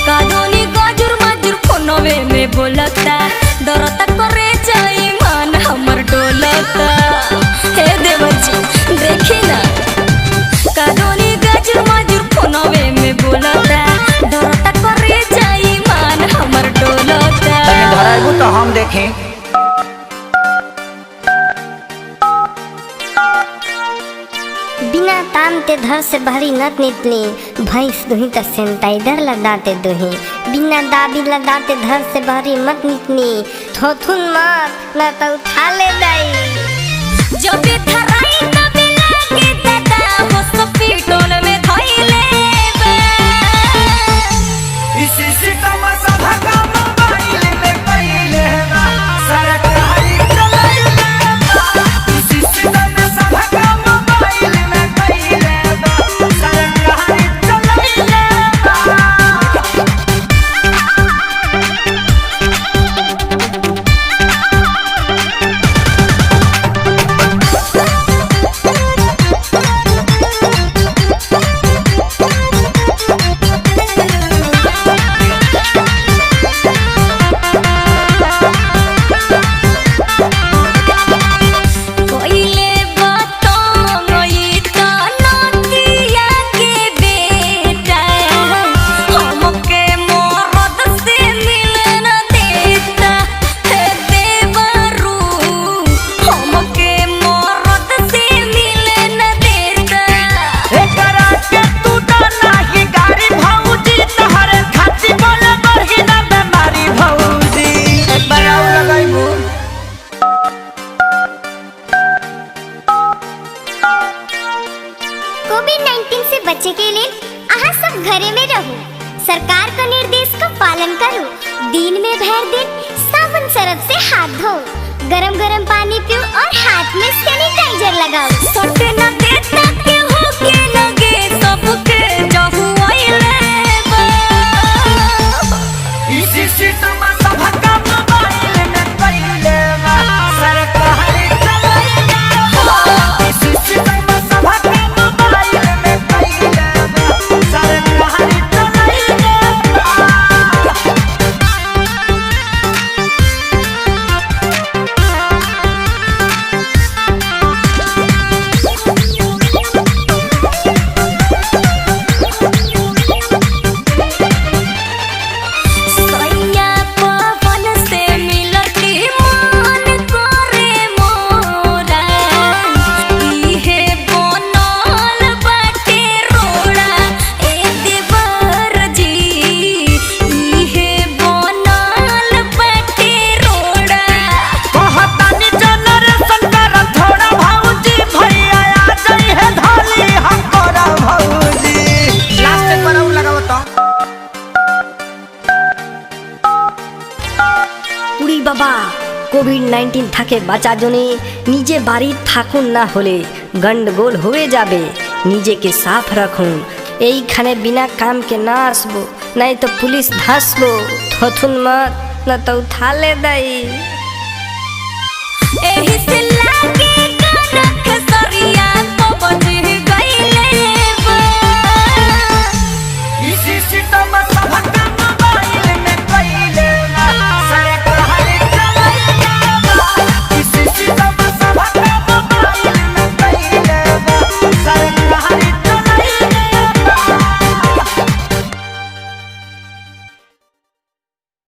कादोनी गाजुर माजुर फोनवे में बोलता डरता करे जाई मान हमर डोलता। हे देवर जी देखी ना कादोनी गाजुर माजुर फोनवे में बोलता डरता करे जाई मान हमर डोलता। तने धराइबू तो हम देखें। बिना ताम ते धर से भरी नत नितली भैंस दुही त सेंटाइडर लगाते दुही बिना दाबी लगाते धर से भरी मत नितनी थोथुन मत न तो उठा ले दाई जो भी थराई तभी लागे दादा वो स्पीडोन में धइले बा। इसी सितम सभा का मोबाइल में पहिले बा सरकारी चलाइले बा। इसी सितम सभा का मोबाइल में पहिले बा सरकारी चलाइले बा। कोइले बातों ई त नदिया के बेटा हमके मरद से मिलन देता। हे देवरू हमके मरद से मिलन देता। एकरा के तू तो नाही गाड़ी भौजी तोहरे खाती बोले बरही ना बेमारी भौजी। एक बार आउ लगाइबू। कोविड-19 से बचे के लिए आहा सब घरे में रहो सरकार का निर्देश का पालन करो दिन में भर दिन साबुन सरफ से हाथ धो गरम गरम पानी पियो और हाथ में सैनिटाइजर लगाओ। सटे न देता के होके लगे सबके जहु आइले बा। इसी सितम सभा का मोबाइल में पहिले बा सरकारी चलाइले बा। इसी सितम सभा का मोबाइल में पहिले बा सरकारी चलाइले बा। सैया पवन से मिलती मन करे मोरा इहे बनल बाटे रोड़ा। ए देवर जी इहे बनल बाटे रोड़ा। कहतानी जनरेशन कर थोड़ा भौजी भैया आ जाई है धाली हम करा भौजी। लास्ट पर आउ लगाओ तो। উড়ি বাবা কোভিড-19 থাকে বাঁচা জনে নিজে বাড়ি থাকুন না হলে গন্ডগোল হয়ে যাবে নিজেকে সাফ রাখুন এইখানে বিনা কাম के ना আসবো নাই তো পুলিশ ধসবো থথুন মত না তো উঠালে দাই। एही से लागे कनक सरिया तो बज गइले बा। इसी सितम सभा